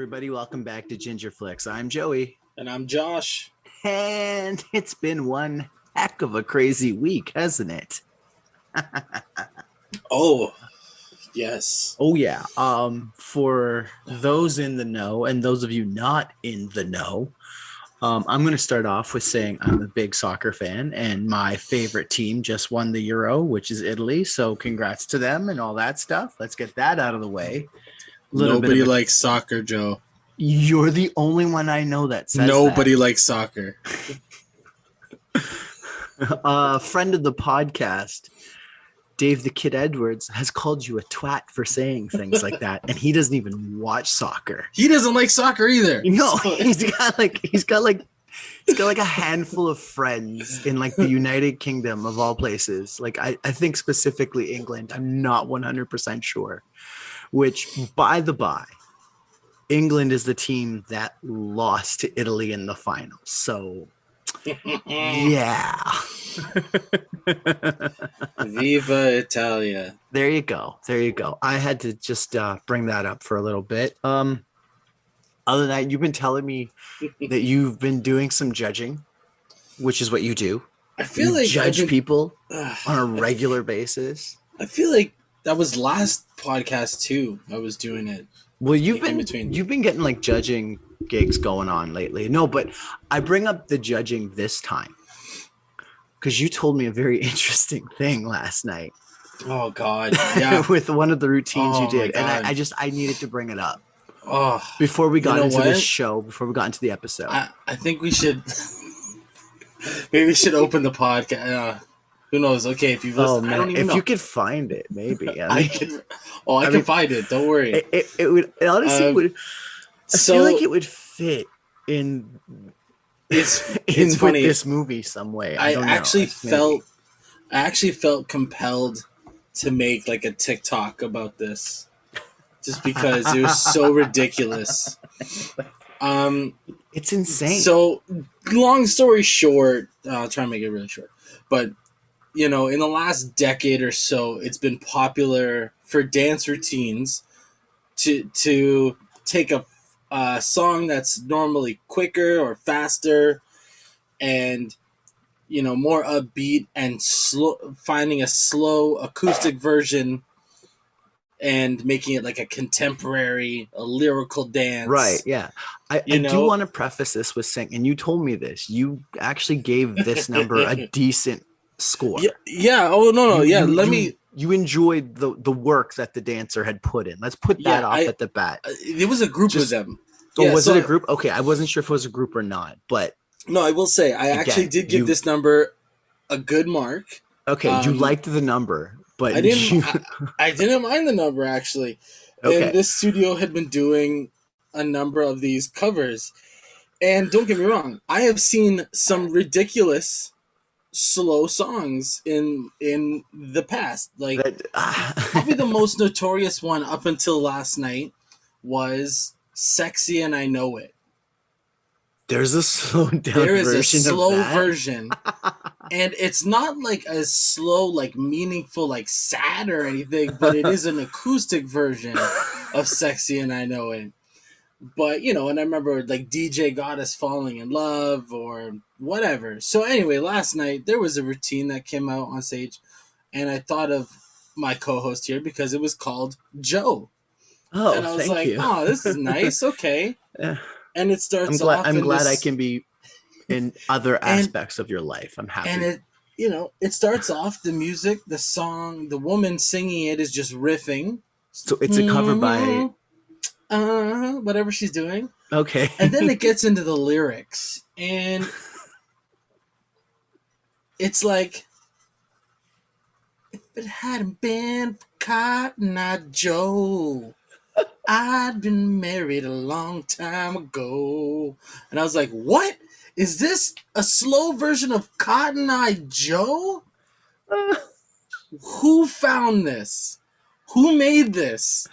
everybody. Welcome back to Ginger Flicks. I'm Joey. And I'm Josh. And it's been one heck of a crazy week, hasn't it? Oh, yes. Oh, yeah. For those in the know and those of you not in the know, I'm going to start off with saying I'm a big soccer fan and my favorite team just won the Euro, which is Italy. So congrats to them and all that stuff. Let's get that out of the way. Nobody likes soccer, Joe. You're the only one I know that says Nobody likes soccer. A friend of the podcast, Dave the Kid Edwards, has called you a twat for saying things like that, and he doesn't even watch soccer. He doesn't like soccer either. No, he's got like a handful of friends in like the United Kingdom of all places. Like I think specifically England. I'm not 100% sure. Which, by the by, England is the team that lost to Italy in the finals. So, yeah. Viva Italia. There you go. I had to just bring that up for a little bit. Other than that, you've been telling me that you've been doing some judging, which is what you do. I feel like judge people on a regular basis. I feel like that was last podcast too. I was doing it. Well, you've been getting like judging gigs going on lately. No, but I bring up the judging this time because you told me a very interesting thing last night. Oh God, yeah. With one of the routines you did, and I needed to bring it up. Oh, before we got into this show, before we got into the episode, I think we should maybe we should open the podcast. Who knows? Okay, if you've listened, I don't even know. If you could find it, maybe. I can find it. Don't worry. It would honestly would. I feel like it would fit in. It's with funny. This movie some way. I actually felt compelled to make like a TikTok about this, just because it was so ridiculous. It's insane. So, long story short, I'll try and make it really short, but. You know, in the last decade or so, it's been popular for dance routines to take a song that's normally quicker or faster and, you know, more upbeat and finding a slow acoustic version and making it like a contemporary, a lyrical dance. Right, yeah. I do want to preface this with saying, and you told me this, you actually gave this number a decent score. Yeah. Oh no. You enjoyed the work that the dancer had put in. Let's put that off at the bat. It was a group of them. Oh, was it a group? Okay, I wasn't sure if it was a group or not, but no, I will say I actually did give this number a good mark. Okay, you liked the number, but I didn't mind the number actually. Okay. And this studio had been doing a number of these covers, and don't get me wrong, I have seen some ridiculous slow songs in the past. Like probably the most notorious one up until last night was Sexy and I Know It. There's a slow down There is version a slow of that? version. And it's not like a slow, like meaningful, like sad or anything, but it is an acoustic version of Sexy and I Know It. But, you know, and I remember like DJ Got Us Falling in Love or whatever. So anyway, last night there was a routine that came out on stage and I thought of my co-host here because it was called Joe. Oh, and I was thank you. Oh, this is nice. Okay. And it starts I'm glad I can be in other aspects of your life. I'm happy. And it starts off, the music, the song, the woman singing it is just riffing. So it's a cover by... whatever she's doing. Okay. And then it gets into the lyrics. And it's like, if it hadn't been for Cotton Eye Joe, I'd been married a long time ago. And I was like, what? Is this a slow version of Cotton Eye Joe? Who found this? Who made this?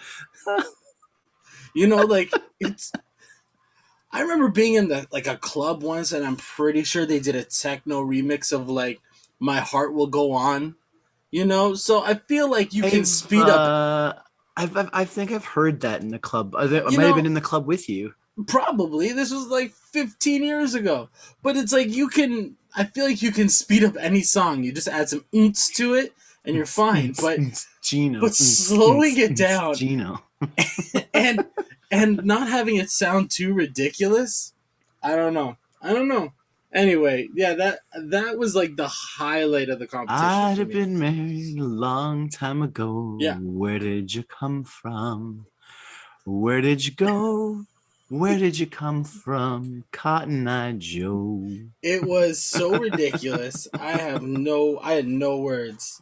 You know, like it's. I remember being in a club once, and I'm pretty sure they did a techno remix of like "My Heart Will Go On." You know, so I feel like you can speed up. I think I've heard that in the club. I You might have been know, in the club with you. probably this was like 15 years ago. But it's like you can. I feel like you can speed up any song. You just add some ounce to it, and you're fine. Gino. But slowing it down Gino. and not having it sound too ridiculous. I don't know. I don't know. Anyway, yeah, that was like the highlight of the competition I'd for have me. been married a long time ago. Yeah. Where did you come from? Where did you go? Where did you come from, Cotton Eye Joe? It was so ridiculous. I had no words.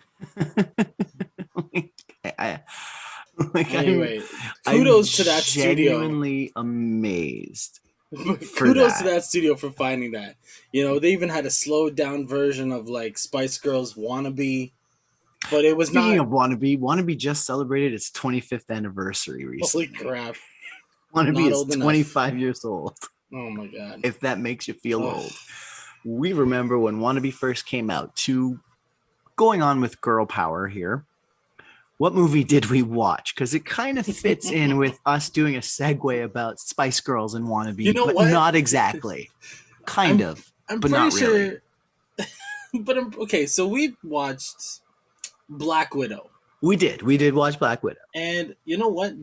I, like Anyway, I'm kudos to that studio. genuinely amazed for Kudos to that. that studio for finding that. You know, they even had a slowed down version of like Spice Girls Wannabe, but it was Speaking not. of Wannabe just celebrated its 25th anniversary Holy recently. crap! Wannabe Not is old enough. 25 years old, Oh my god. if that makes you feel Ugh. old. We remember when Wannabe first came out, to going on with girl power here. What movie did we watch? Because it kind of fits in with us doing a segue about Spice Girls and Wannabe, You know but what? not exactly. Kind of, I'm but pretty not sure. really. But okay. So we watched Black Widow. We did watch Black Widow. And you know what?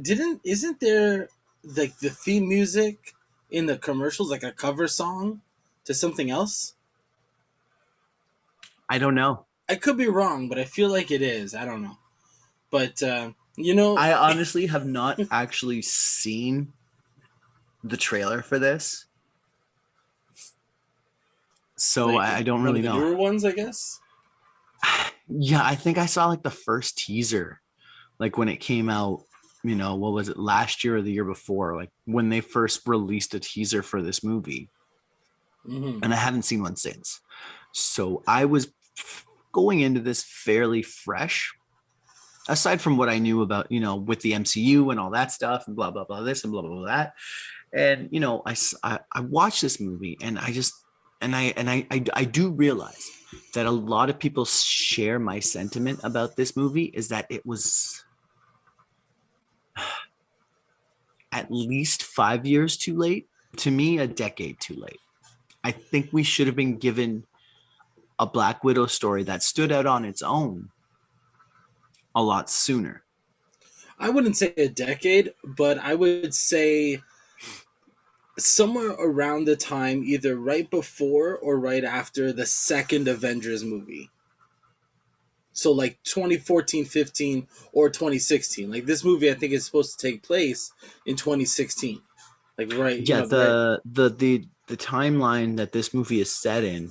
Isn't there like the theme music in the commercials like a cover song to something else? I don't know. I could be wrong, but I feel like it is. I don't know. But you know, I honestly have not actually seen the trailer for this, so like I don't one really of the know. newer ones, I guess. Yeah, I think I saw like the first teaser, like when it came out. You know, what was it, last year or the year before? Like when they first released a teaser for this movie, Mm-hmm. and I haven't seen one since. So I was going into this fairly fresh, aside from what I knew about, with the MCU and all that stuff and blah, blah, blah, this and blah, blah, blah, that. And, I watched this movie and I just, I do realize that a lot of people share my sentiment about this movie is that it was at least 5 years too late. To me, a decade too late. I think we should have been given a Black Widow story that stood out on its own a lot sooner. I wouldn't say a decade, but I would say somewhere around the time, either right before or right after the second Avengers movie. So like 2014, 15, or 2016. Like this movie, I think is supposed to take place in 2016. Like right, Yeah, the timeline that this movie is set in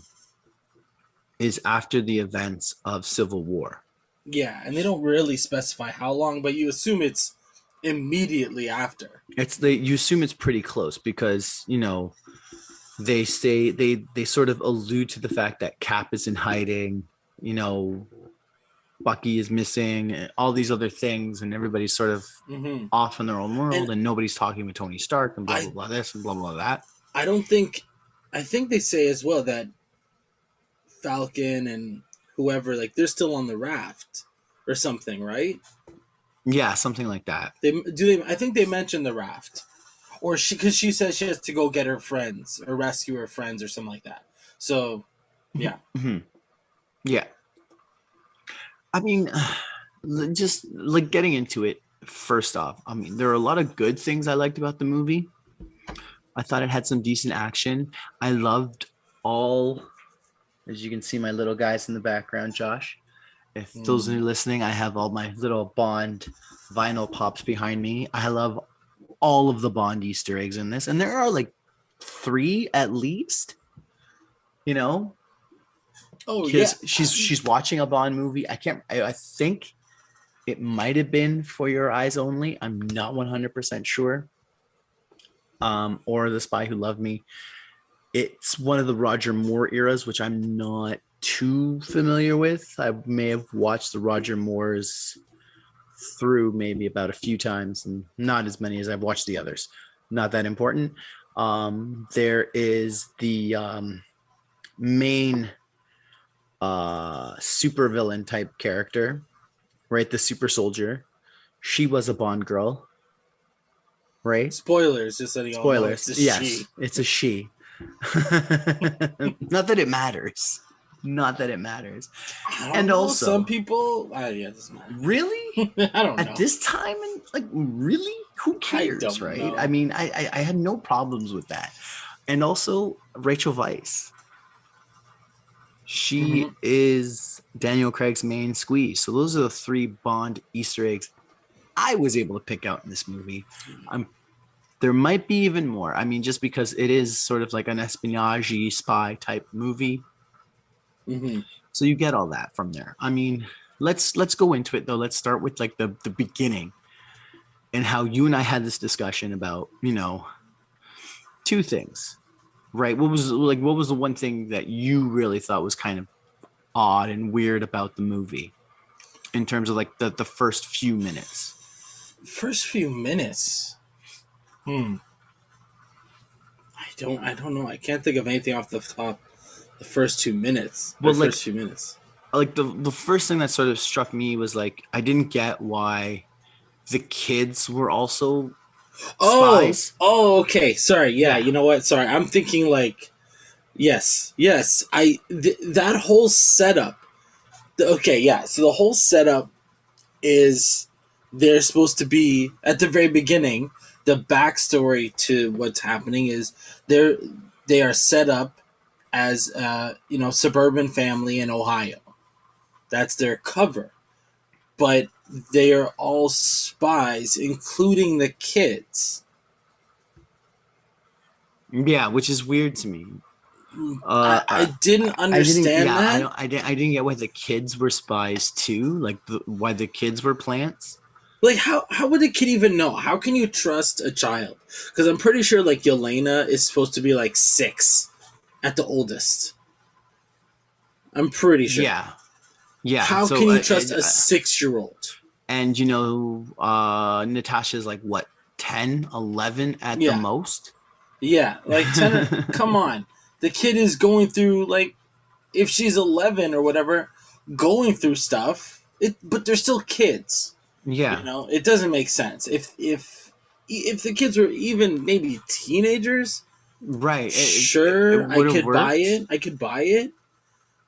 is after the events of Civil War. yeah, and they don't really specify how long, but you assume it's immediately after. You assume it's pretty close because they say they sort of allude to the fact that Cap is in hiding, Bucky is missing, all these other things, and everybody's sort of off in their own world, and nobody's talking with Tony Stark, and blah blah blah this and blah blah that. I think they say as well that Falcon and whoever, like, they're still on the raft or something, right? Yeah, something like that. I think they mentioned the raft, or because she says she has to go get her friends or rescue her friends or something like that. So, yeah, yeah. I mean, just like getting into it. First off, I mean, there are a lot of good things I liked about the movie. I thought it had some decent action. I loved all, as you can see, my little guys in the background, Josh. If those are listening, I have all my little Bond vinyl pops behind me. I love all of the Bond Easter eggs in this. And there are like 3 at least, Oh yeah, she's watching a Bond movie. I think it might have been For Your Eyes Only. I'm not 100% sure. Or The Spy Who Loved Me. It's one of the Roger Moore eras, which I'm not too familiar with. I may have watched the Roger Moores through maybe about a few times, and not as many as I've watched the others. Not that important. There is the main super villain type character, right? The super soldier, she was a Bond girl, right? Spoilers, just letting y'all know it's Spoilers. a Yes, she. it's a she. Not that it matters. Not that it matters. I don't And know. Some also, people, yeah, it doesn't matter. really? I don't At know. this time, and like, really? Who I cares, don't right? know. I mean, I had no problems with that. And also, Rachel Weisz. She Mhm. is Daniel Craig's main squeeze. So those are the three Bond Easter eggs I was able to pick out in this movie. There might be even more. I mean, just because it is sort of like an espionage spy type movie. Mhm. So you get all that from there. I mean, let's go into it though. Let's start with like the beginning and how you and I had this discussion about, two things. Right? What was the one thing that you really thought was kind of odd and weird about the movie in terms of like the first few minutes? First few minutes. Hmm. I don't know. I can't think of anything off the top. The first 2 minutes. The Well, like first few minutes. the first thing that sort of struck me was like I didn't get why the kids were also Oh, spies. okay. Sorry. Yeah, Yeah. you know what? Sorry. I'm thinking like yes. That whole setup. Okay, yeah. So the whole setup is they're supposed to be at the very beginning. The backstory to what's happening is they're they are set up as suburban family in Ohio. That's their cover, but they are all spies, including the kids. Yeah, which is weird to me. I didn't I didn't. understand Yeah, I that. don't. I didn't get why the kids were spies too. Like why the kids were plants. Like how would a kid even know? How can you trust a child? Because I'm pretty sure like Yelena is supposed to be like 6 at the oldest. I'm pretty sure. Yeah, yeah. How So can you trust a 6-year-old? and Natasha's like what 10, 11 at the Yeah, most. yeah. Like 10. Come on, the kid is going through like if she's 11 or whatever, going through stuff. But they're still kids. Yeah, It doesn't make sense. If the kids were even maybe teenagers, right. It sure, I would have could buy worked. it. I could buy it,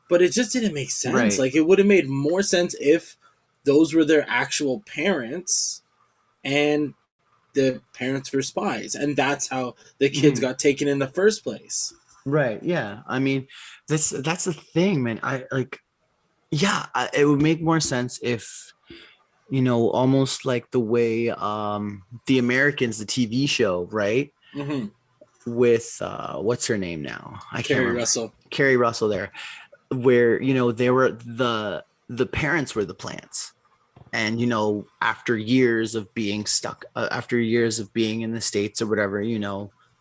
but it just didn't make sense. Right. Like it would have made more sense if those were their actual parents and the parents were spies, and that's how the kids Mhm. got taken in the first place. Right. Yeah. I mean, that's the thing, man. I like. Yeah, it would make more sense if almost like the way the Americans, the TV show, right? Mm-hmm. With what's her name now? I can't Carrie remember. Russell. Carrie Russell there, where they were the parents were the plants. And after years of being stuck, after years of being in the States or whatever,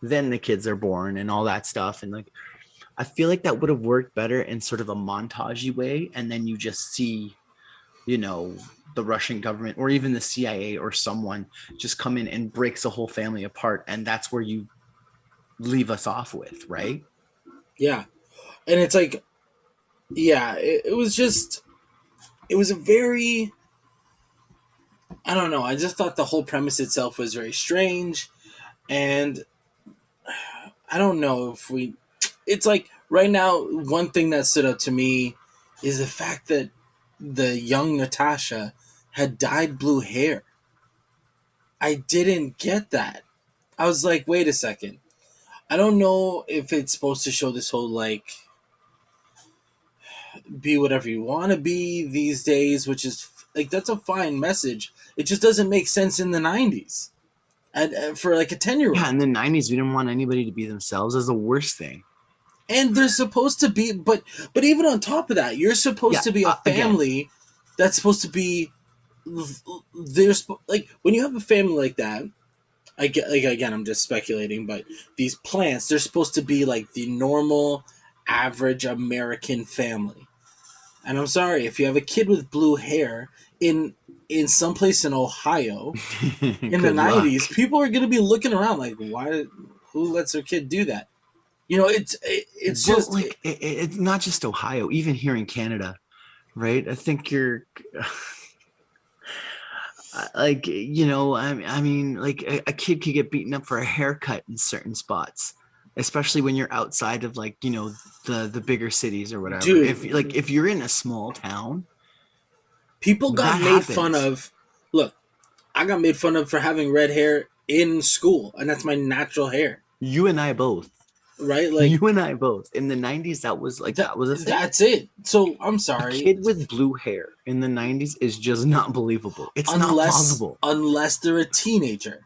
then the kids are born and all that stuff. And like I feel like that would have worked better in sort of a montagey way. And then you just see, you know, the Russian government or even the CIA or someone just come in and breaks the whole family apart. And that's where you leave us off with, right? Yeah, and it's like, yeah, it was just, it was a very, I don't know. I just thought the whole premise itself was very strange, and I don't know if we. It's like right now, one thing that stood out to me is the fact that the young Natasha had dyed blue hair. I didn't get that. I was like, wait a second. I don't know if it's supposed to show this whole like be whatever you want to be these days, which is like that's a fine message. It just doesn't make sense in the 90s. And for like a 10-year Yeah, in the old. 90s, we didn't want anybody to be themselves. That's the worst thing. And they're supposed to be, but even on top of that, you're supposed Yeah, to be a again, family that's supposed to be. There's like when you have a family like that. I get like again, I'm just speculating, but these plants they're supposed to be like the normal, average American family. And I'm sorry if you have a kid with blue hair in some place in Ohio in the good luck. 90s, people are going to be looking around like, why? Who lets their kid do that? It's Well, just like it's not just Ohio, even here in Canada, right? I think Like, you know, I mean, like a kid could get beaten up for a haircut in certain spots, especially when you're outside of like, you know, the bigger cities or whatever. Dude, If you're in a small town, people got that made fun happens. of. Look, I got made fun of for having red hair in school, and that's my natural hair, You and I both. right? Like You and I both. In the 90s, that was like that. that was a thing. That's it. So I'm A sorry, kid with blue hair in the 90s is just not believable. It's not plausible. unless they're a teenager.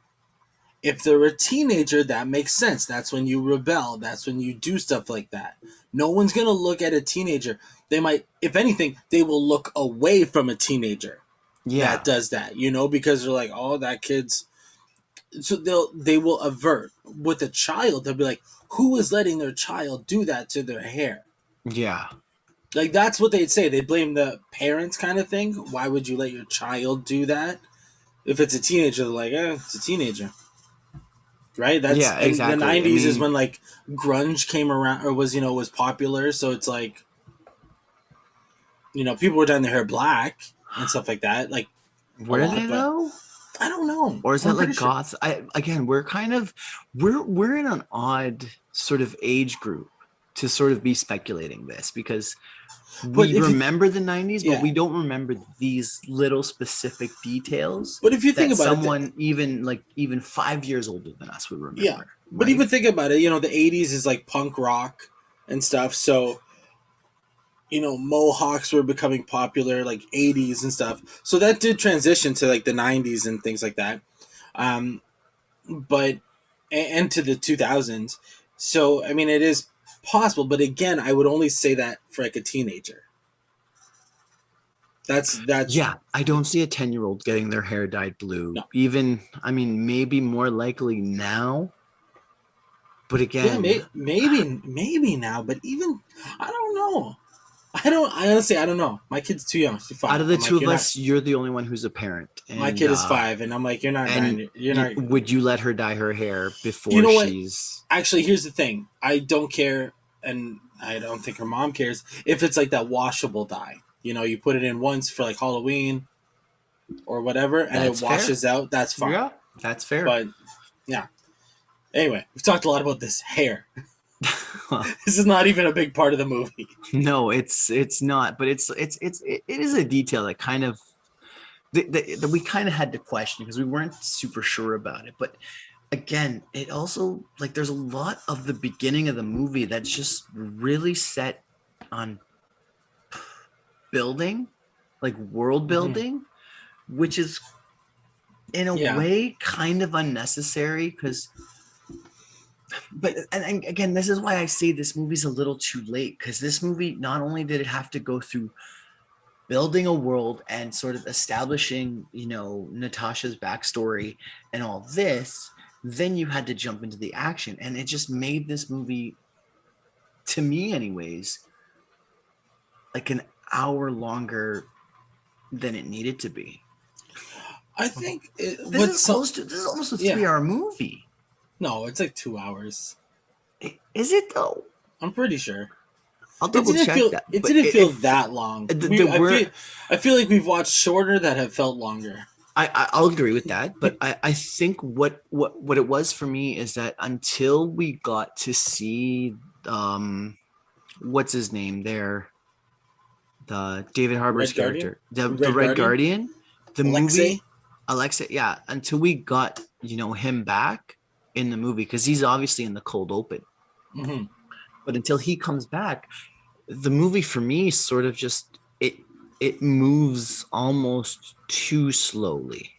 If they're a teenager, that makes sense. That's when you rebel. That's when you do stuff like that. No one's gonna look at a teenager. They might, if anything, they will look away from a teenager that Yeah. does that. You know, because they're like, oh, that kid's. So they will avert. With a child, they'll be like, who is letting their child do that to their hair? Yeah. Like that's what they'd say. They blame the parents, kind of thing. Why would you let your child do that? If it's a teenager, they're like, it's a teenager, right? That's Yeah, and the exactly. I '90s is mean, when like grunge came around or was popular. So it's like people were dyeing their hair black and stuff like that, like a were they lot. But though? I don't know. Or is that I'm pretty like sure. goth? I again, we're kind of we're in an odd sort of age group to sort of be speculating this because But we if you, remember the 90s, but yeah. we don't remember these little specific details But if you think that about it, someone even 5 years older than us would yeah. remember, But right? even think about it. The '80s is like punk rock and stuff. So mohawks were becoming popular like '80s and stuff. So that did transition to like the '90s and things like that. Um, but and to the 2000s. So I mean, it is possible, but again, I would only say that for like a teenager. That's Yeah, I don't see a 10-year-old getting their hair dyed blue. no, Even, I mean, maybe more likely now, but yeah, again, maybe now, but even I don't know. I honestly I don't know. My kid's too young. She's out 5. of the I'm two like, of you're not. us, you're the only one who's a parent. My kid is 5, and I'm like, you're not And dying. You're not. would you let her dye her hair You before know what? she's Actually, here's the thing. I don't care, and I don't think her mom cares if it's like that washable dye. You put it in once for like Halloween or whatever, and it that's fair. washes out. That's fine. Yeah, that's fair. But yeah. Anyway, we've talked a lot about this hair. This is not even a big part of the movie. No, it's not, but it is a detail that kind of that we kind of had to question because we weren't super sure about it. But again, it also like there's a lot of the beginning of the movie that's just really set on building, like world Mm-hmm. building, which is in a Yeah. way kind of unnecessary because and again, this is why I say this movie's a little too late because this movie not only did it have to go through building a world and sort of establishing, Natasha's backstory and all this, then you had to jump into the action. And it just made this movie, to me, anyways, like an hour longer than it needed to be. I think This is almost a yeah. 3-hour movie. No, it's like 2 hours. Is it though? I'm pretty sure. I'll double check that. It But didn't feel that long. I feel like we've watched shorter that have felt longer. I'll agree with that, but I think what it was for me is that until we got to see what's his name there, the David Harbour's Red Guardian? character, the Red Guardian, the Alexei? movie Alexa, yeah, until we got him back in the movie because he's obviously in the cold open, Mm-hmm. but until he comes back, the movie for me sort of just it moves almost too slowly,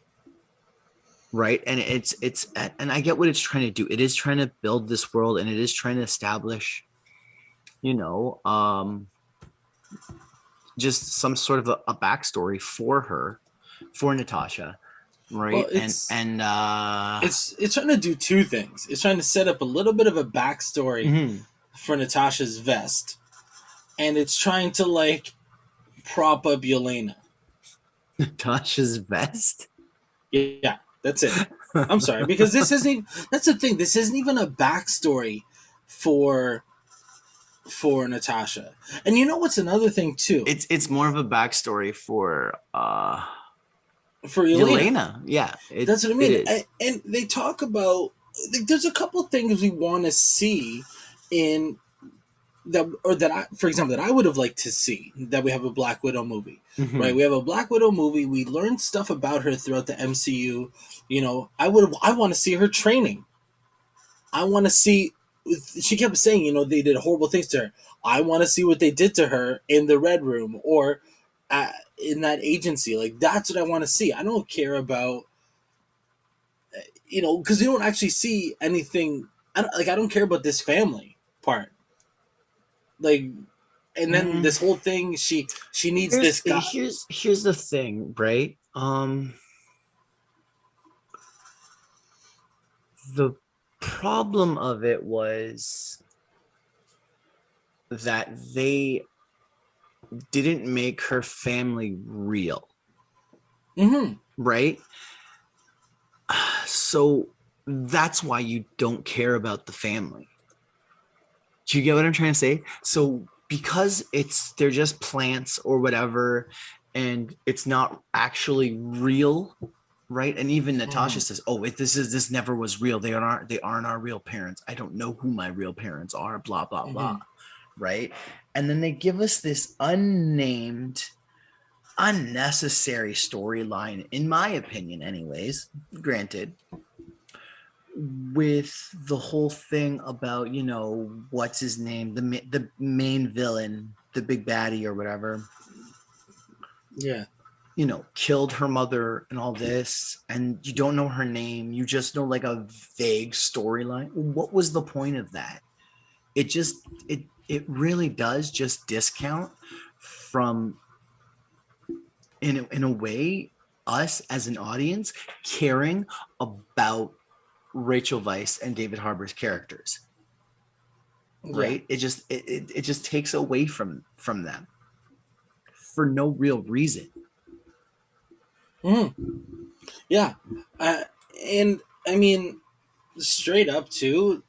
right? And it's and I get what it's trying to do. It is trying to build this world and it is trying to establish you know just some sort of a backstory for Natasha, Well, right? it's trying to do two things. It's trying to set up a little bit of a backstory Mhm. for Natasha's vest, and it's trying to like prop up Yelena. Natasha's vest. Yeah, that's it. I'm sorry because this isn't. That's the thing. This isn't even a backstory for Natasha. And you know what's another thing too? It's more of a backstory for for Elena. Elena, yeah, That's what I it mean. is. And they talk about, like, there's a couple things we want to see in that, or that I, for example, that I would have liked to see, that we have a Black Widow movie, right? Hmm. We have a Black Widow movie. We learned stuff about her throughout the MCU. I want to see her training. I want to see. She kept saying, they did horrible things to her. I want to see what they did to her in the Red Room or in that agency. Like, that's what I want to see. I don't care about, because we don't actually see anything. I don't care about this family part. Like, and then Mm, this whole thing, she needs this guy. here's the thing, right? The problem of it was that they didn't make her family real, Mm-hmm. right? So that's why you don't care about the family. Do you get what I'm trying to say? So because they're just plants or whatever, and it's not actually real, right? And even Natasha Mm-hmm. says, "Oh, this never was real. They aren't our real parents. I don't know who my real parents are." Blah blah blah, Mm-hmm. right? And then they give us this unnamed, unnecessary storyline, in my opinion, anyways. Granted, with the whole thing about what's his name, the main villain, the big baddie or whatever, Yeah. killed her mother and all this, and you don't know her name, you just know like a vague storyline. What was the point of that? It really does just discount from, in a way, us as an audience caring about Rachel Weisz and David Harbour's characters, Yeah. right? It just takes away from them for no real reason. Mm-hmm. Yeah. Uh, and I mean, straight up too.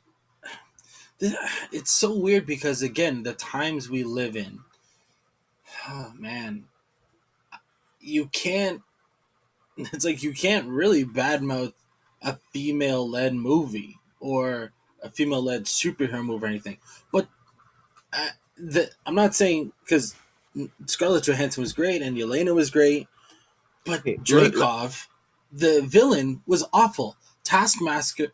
It's so weird because, again, the times we live in. Oh man, you can't. It's like you can't really badmouth a female-led movie or a female-led superhero movie or anything. But I'm not saying, because Scarlett Johansson was great and Yelena was great, but Okay, Dreykov, the villain, was awful. Taskmaster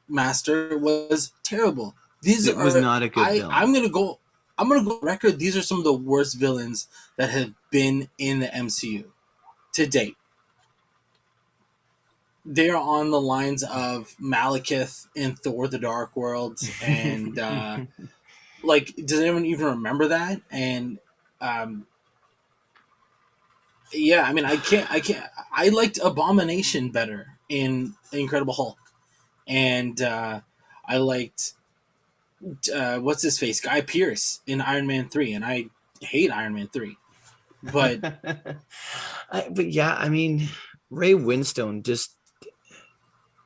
was terrible. These it was are not a good I villain. I'm gonna go. I'm gonna go on record. These are some of the worst villains that have been in the MCU to date. They are on the lines of Malekith in Thor: The Dark World, and like, does anyone even remember that? And um, yeah, I mean, I can't. I liked Abomination better in Incredible Hulk, and I liked what's his face, Guy Pearce in Iron Man 3, and I hate Iron Man 3, but But yeah, I mean, Ray Winstone, just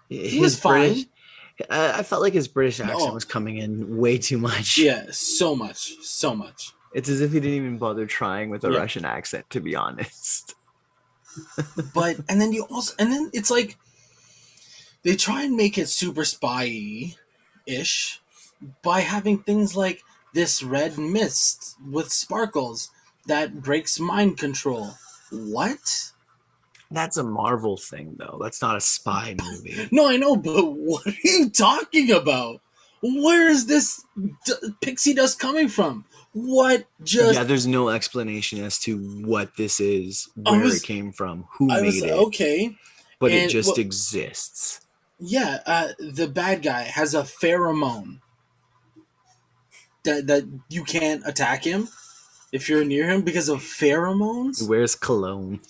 he was his British. fine. I felt like his British accent Oh was coming in way too much. yeah, so much, so much. It's as if he didn't even bother trying with a Yeah, Russian accent, to be honest. but and then it's like they try and make it super spy ish by having things like this red mist with sparkles that breaks mind control. What? That's a Marvel thing, though. That's not a spy movie. No, I know, but what are you talking about? Where is this pixie dust coming from? What Yeah, just. there's no explanation as to what this is, I where it was. came from, who I was made it, okay. but it And just well, exists. yeah, the bad guy has a pheromone that you can't attack him if you're near him because of He pheromones. wears cologne.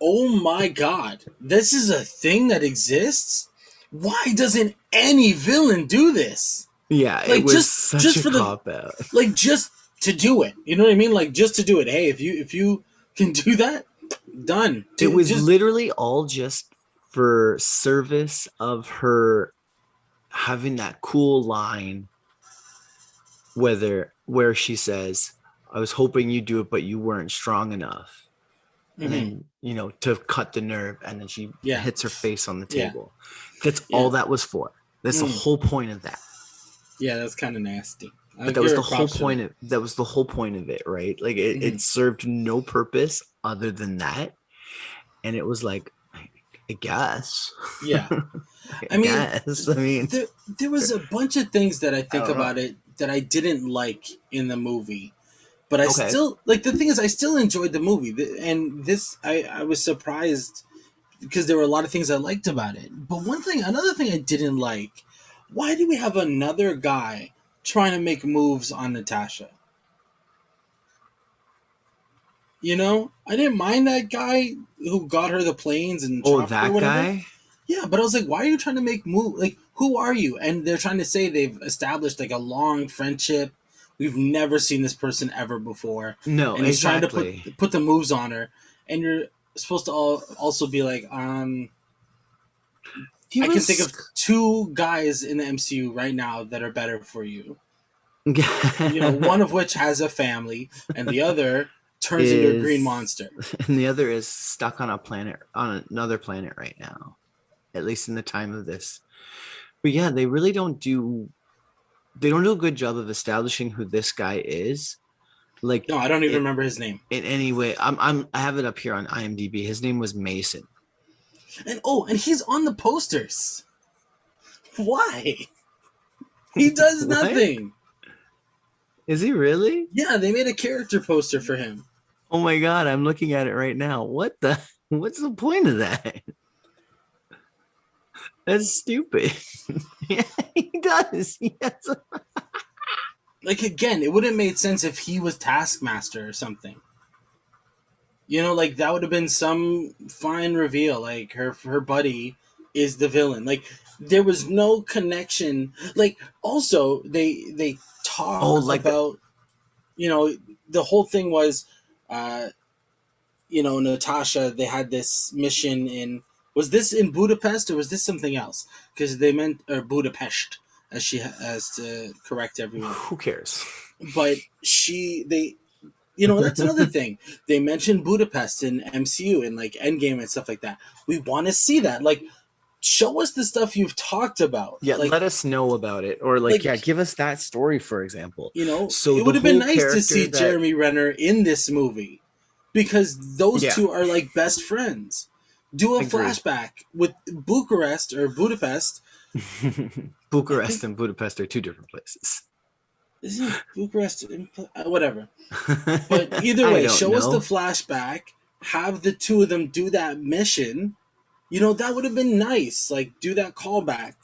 Oh my god, this is a thing that exists. Why doesn't any villain do this? Yeah, it Like, was just such just a for the cop out. like just to do it. You know what I mean? Like, just to do it. Hey, if you can do that, done. It was Just literally all just for service of her having that cool line, where she says, "I was hoping you'd do it, but you weren't strong enough." and Hmm. then to cut the nerve, and then she Yeah. hits her face on the Yeah. table. That's Yeah. all that was for. That's the Mm. whole point of that. Yeah, that's kind of nasty. I'll But that give was her the whole props for point that. of that was the whole point of it, right? Like it Hmm. served no purpose other than that. And it was like, I guess. Yeah. I I mean, guess. I mean, there was a bunch of things that I I think don't know. about it that I didn't like in the movie, but I Okay. still like. The thing is, I still enjoyed the movie, and this I was surprised because there were a lot of things I liked about it. But another thing I didn't like, why do we have another guy trying to make moves on Natasha? You know, I didn't mind that guy who got her the planes and Oh, chopped her or that whatever. guy? Yeah, but I was like, why are you trying to make move? Like, who are you? And they're trying to say they've established like a long friendship. We've never seen this person ever before, No, and he's trying to exactly. put the moves on her. And you're supposed to also be like, He I can think was of two guys in the MCU right now that are better for you. You know, one of which has a family, and the other turns into a green is monster. and the other is stuck on another planet right now, at least in the time of this. But yeah, they don't do a good job of establishing who this guy is. Like No, I don't even it remember his name. in any way. I have it up here on IMDb. His name was Mason. And he's on the posters. Why? He does What? nothing. Is he really? Yeah, they made a character poster for him. Oh my god, I'm looking at it right now. What's the point of that? That's stupid. Yeah, he does. Yes. Like again, it would have made sense if he was Taskmaster or something. You know, like that would have been some fine reveal. Like her buddy is the villain. Like there was no connection. Like also they Oh, talk like about, you know, the whole thing was uh Natasha, they had this mission in, was this in Budapest or was this something else? Because they meant, or Budapest, as she has to correct everyone. who cares? But they, that's another thing. They mentioned Budapest in MCU and like Endgame and stuff like that. We want to see that. Like, show us the stuff you've talked about. Yeah, Like, let us know about it. Or like, yeah, like give us that story, for example. So it the would have been whole nice to character see that Jeremy Renner in this movie because those yeah, two are like best friends. Do a agree. flashback with Bucharest or Budapest. I Bucharest think, and Budapest are two different places. isn't Bucharest whatever? But either I way, don't show us the know. flashback. Have the two of them do that mission. That would have been nice. Like do that callback,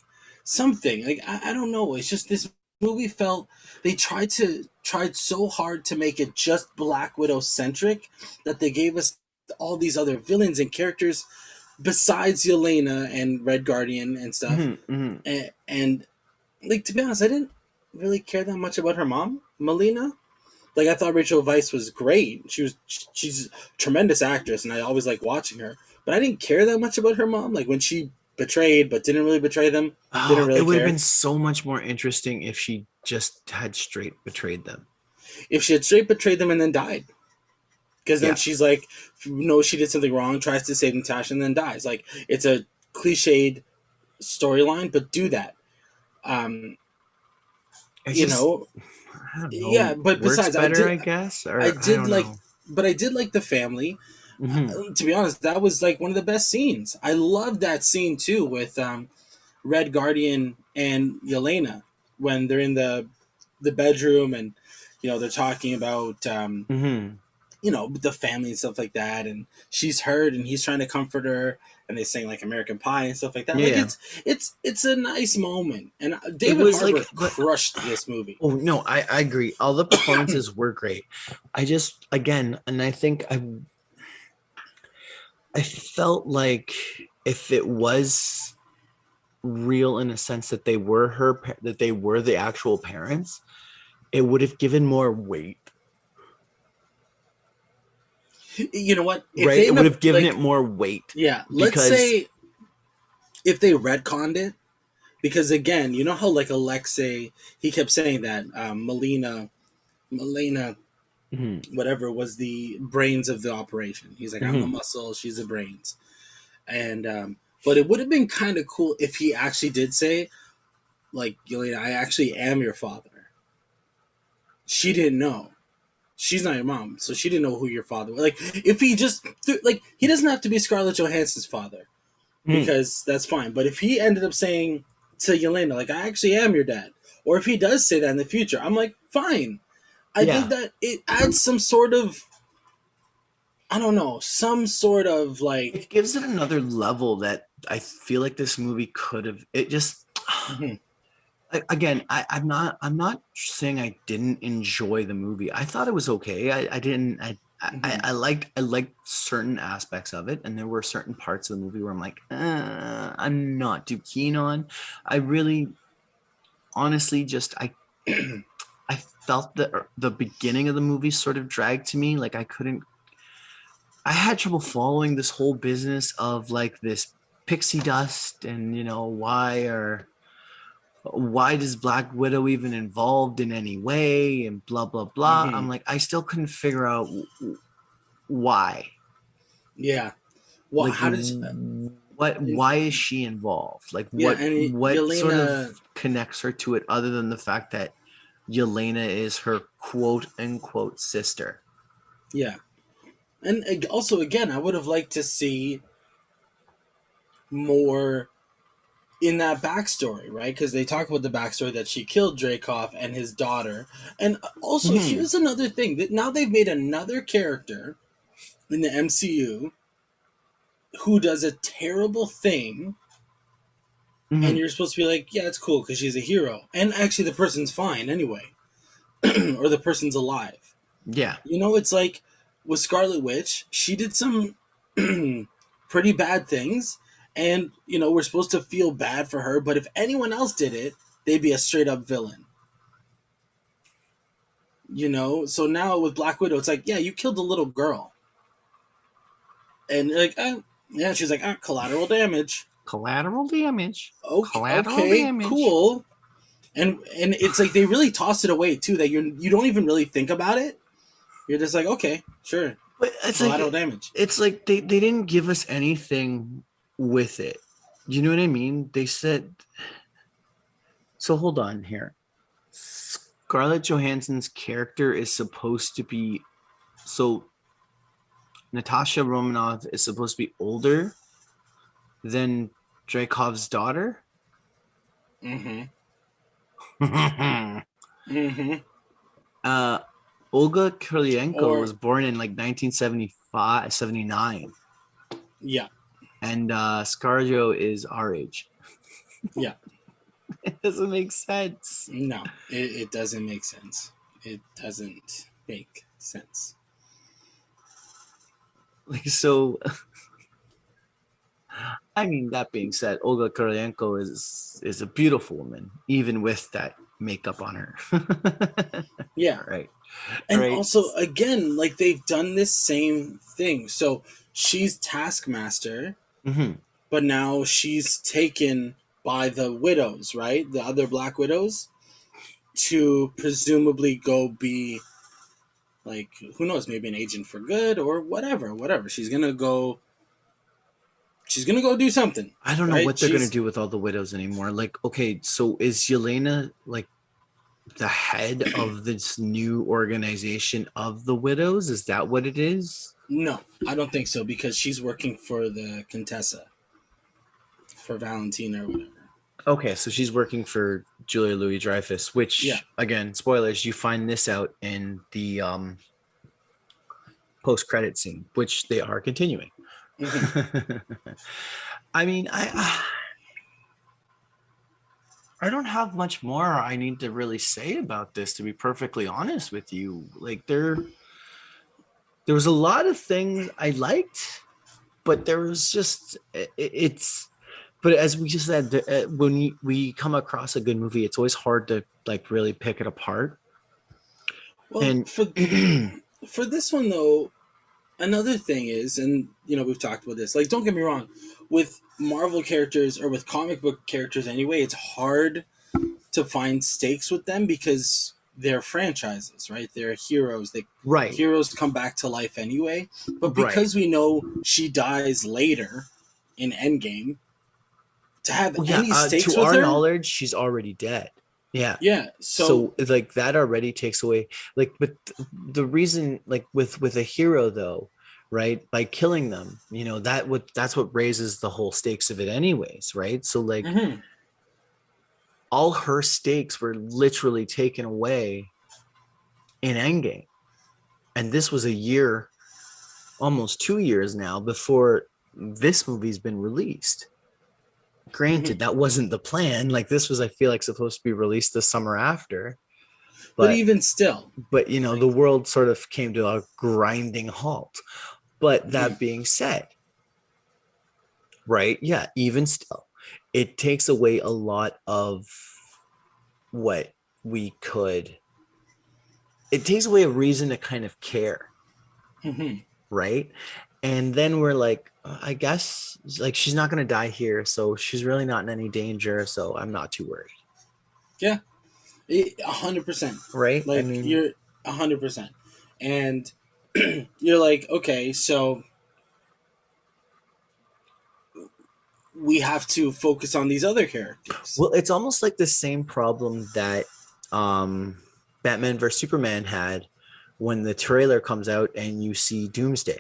something. Like I don't know. It's just this movie felt they tried so hard to make it just Black Widow centric that they gave us all these other villains and characters besides Yelena and Red Guardian and stuff. Mhm, mhm. And like to be honest, I didn't really care that much about her mom, Melina. Like I thought Rachel Weisz was great. She's a tremendous actress, and I always like watching her. But I didn't care that much about her mom. Like when she betrayed, but didn't really betray them. Didn't Oh, it really would have been care. so much more interesting if she just had straight betrayed them. If she had straight betrayed them and then died, because then Yeah, she's like, knows she did something wrong, tries to save Natasha, and then dies. Like it's a cliched storyline, but do that. Um, it's you just know, I don't yeah. know, But works besides, better, I guess, I or I did don't like, know. but I did like the family. Hmm. To be honest, that was like one of the best scenes. I loved that scene too with Red Guardian and Yelena when they're in the bedroom and they're talking about Hmm. the family and stuff like that, and she's hurt and he's trying to comfort her, and they sing like American Pie and stuff like that. Like Yeah, it's a nice moment, and it David was Harbour like, but crushed this movie. oh no, I agree. All the performances were great. I just again, and I think I felt like if it was real in a sense that that they were the actual parents, it would have given more weight, You know what? If right? they It end would up have given it like, more weight yeah, let's because say if they retconned it, because again, how like Alexei, he kept saying that Melina Hmm. whatever, was the brains of the operation. He's like, I'm the Hmm. muscle, she's the brains. And but it would have been kind of cool if he actually did say, like, Yelena, I actually am your father. She didn't know. She's not your mom, so she didn't know who your father was. Like, if he just like, he doesn't have to be Scarlett Johansson's father, Hmm. because that's fine. But if he ended up saying to Yelena, like, I actually am your dad, or if he does say that in the future, I'm like, fine. I think Yeah. that it adds some sort of, I don't know, some sort of It like, gives it another level that I feel like this movie could have. It just mhm, again, I'm not saying I didn't enjoy the movie. I thought it was okay. I didn't mhm. I liked certain aspects of it, and there were certain parts of the movie where I'm like, I'm not too keen on. I really honestly just I felt the beginning of the movie sort of dragged to me. Like I had trouble following this whole business of like this pixie dust and why does Black Widow even involved in any way and blah blah blah. I'm Mhm. like I still couldn't figure out why. Yeah. Well, Like how did what and, why is she involved? Like yeah, what and what sort of Yelena, connects her to it other than the fact that Yelena is her quote unquote sister. yeah, and also again, I would have liked to see more in that backstory, right? Because they talk about the backstory that she killed Dreykov and his daughter, and also Hmm. here's another thing that now they've made another character in the MCU who does a terrible thing, and Hmm. you're supposed to be like, yeah, it's cool because she's a hero, and actually the person's fine anyway, or the person's alive. Yeah. You know, it's like with Scarlet Witch, she did some pretty bad things, and we're supposed to feel bad for her. But if anyone else did it, they'd be a straight up villain. So now with Black Widow, it's like, yeah, you killed a little girl, and like, yeah, she's like, collateral damage. Collateral damage. Okay, Collateral okay, damage. cool. And it's like they really toss it away too. That you don't even really think about it. You're just like, okay, sure, But collateral damage. it's like they didn't give us anything with it. You know what I mean? They said so hold on here. Scarlett Johansson's character is supposed to be so Natasha Romanoff is supposed to be older than Dreykov's daughter. Mm-hmm. uh Mm-hmm. Olga Kurylenko Or was born in like 1975, 79, yeah, and Scarjo is our age. yeah. It doesn't make sense. No, it doesn't make sense. It doesn't make sense. Like so I mean, that being said, Olga Kurylenko is a beautiful woman, even with that makeup on her. Yeah. Right. And Right. also, again, like they've done this same thing. So she's Taskmaster, Hmm. but now she's taken by the widows, right? The other Black Widows, to presumably go be, like, who knows, maybe an agent for good or whatever, whatever. She's gonna go do something, I don't know right? what they're gonna She's do with all the widows anymore. Like, okay, so is Yelena like the head of this new organization of the widows? Is that what it is? No, I don't think so, because she's working for the Contessa, for Valentina or whatever. Okay, so she's working for Julia Louis Dreyfus, Yeah. which again, spoilers, you find this out in the post credit scene, which they are continuing. Hmm. I mean, I don't have much more I need to really say about this, to be perfectly honest with you. Like there was a lot of things I liked, but there was just it's but as we just said, when we come across a good movie, it's always hard to like really pick it apart. Well, And for this one though, another thing is, and we've talked about this. Like, don't get me wrong, with Marvel characters or with comic book characters anyway, it's hard to find stakes with them because they're franchises, right? They're heroes. Right. Heroes come back to life anyway. But Right. because we know she dies later in Endgame, to have Well, any yeah, stakes to with our her, knowledge, she's already dead. Yeah. yeah. So So like that already takes away like but the reason like with a hero though, right? By killing them, that's what raises the whole stakes of it anyways, right? So like mhm. all her stakes were literally taken away in Endgame. And this was a year, almost 2 years now before this movie's been released. Granted, Mhm. that wasn't the plan. Like this was, I feel like, supposed to be released the summer after. But But even still, the like, world sort of came to a grinding halt. But mhm. that being said, right? Yeah, even still, it takes away a lot of what we could, it takes away a reason to kind of care, Mhm. right? And then we're like, I guess like she's not going to die here. So she's really not in any danger. So I'm not too worried. Yeah, 100%. Right. I Like mean, you're 100%, and you're like, okay, so we have to focus on these other characters. well, it's almost like the same problem that Batman vs Superman had when the trailer comes out and you see Doomsday.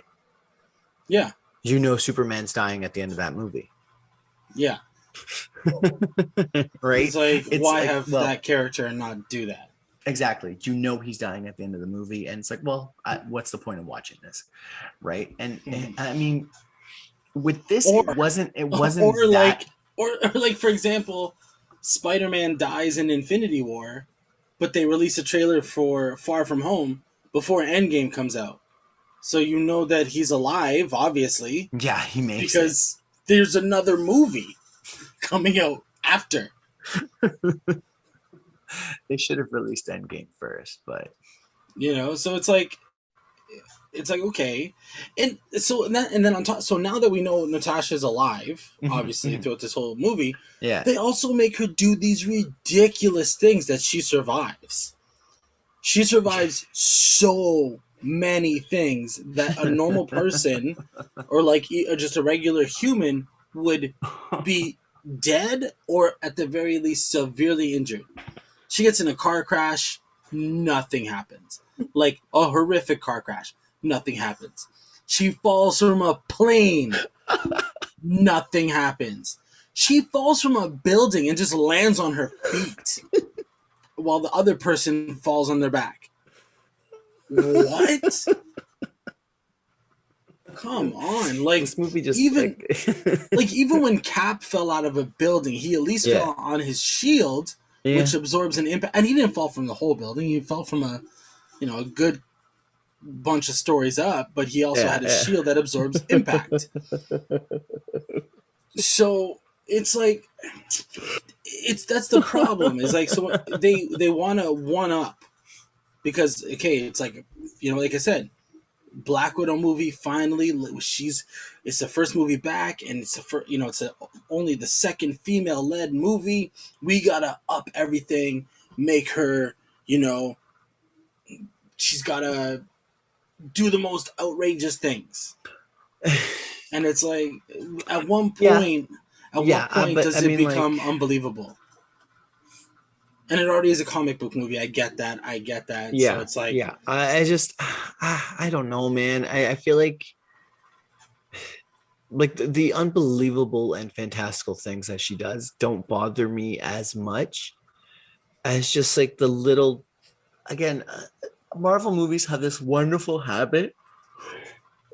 Yeah, Superman's dying at the end of that movie. yeah. Right? It's like, It's why like, have well, that character and not do that? exactly. He's dying at the end of the movie, and it's like, well, what's the point of watching this, right? And Mhm. I mean, with this, Or, it wasn't or that. like, or like, for example, Spider-Man dies in Infinity War, but they release a trailer for Far From Home before Endgame comes out. So you know that he's alive, obviously, Yeah, he makes it. because there's another movie coming out after. They should have released Endgame first, but So it's like okay, and so and then on top. So now that we know Natasha's alive, obviously throughout this whole movie, yeah, they also make her do these ridiculous things that she survives. She survives so many things that a normal person or or just a regular human would be dead or at the very least severely injured. She gets in a car crash, nothing happens. Like a horrific car crash, nothing happens. She falls from a plane, nothing happens. She falls from a building and just lands on her feet while the other person falls on their back. What? Come on. this movie just Even like, even when Cap fell out of a building, he at least yeah, fell on his shield, yeah, which absorbs an impact. And he didn't fall from the whole building. He fell from a good bunch of stories up, but he also yeah, had a yeah. shield that absorbs impact. So it's like that's the problem. Is like, so they want to one up because okay, it's like, like I said, Black Widow movie finally, it's the first movie back, and it's the first, only the second female led movie. We gotta up everything, make her, she's gotta do the most outrageous things. And it's like, at one Yeah, point, yeah, but I does it mean, like, become unbelievable? And it already is a comic book movie. I get that. So yeah, it's like, yeah. I just, I don't know, man. I feel like the unbelievable and fantastical things that she does don't bother me as much as just like the little, again, Marvel movies have this wonderful habit.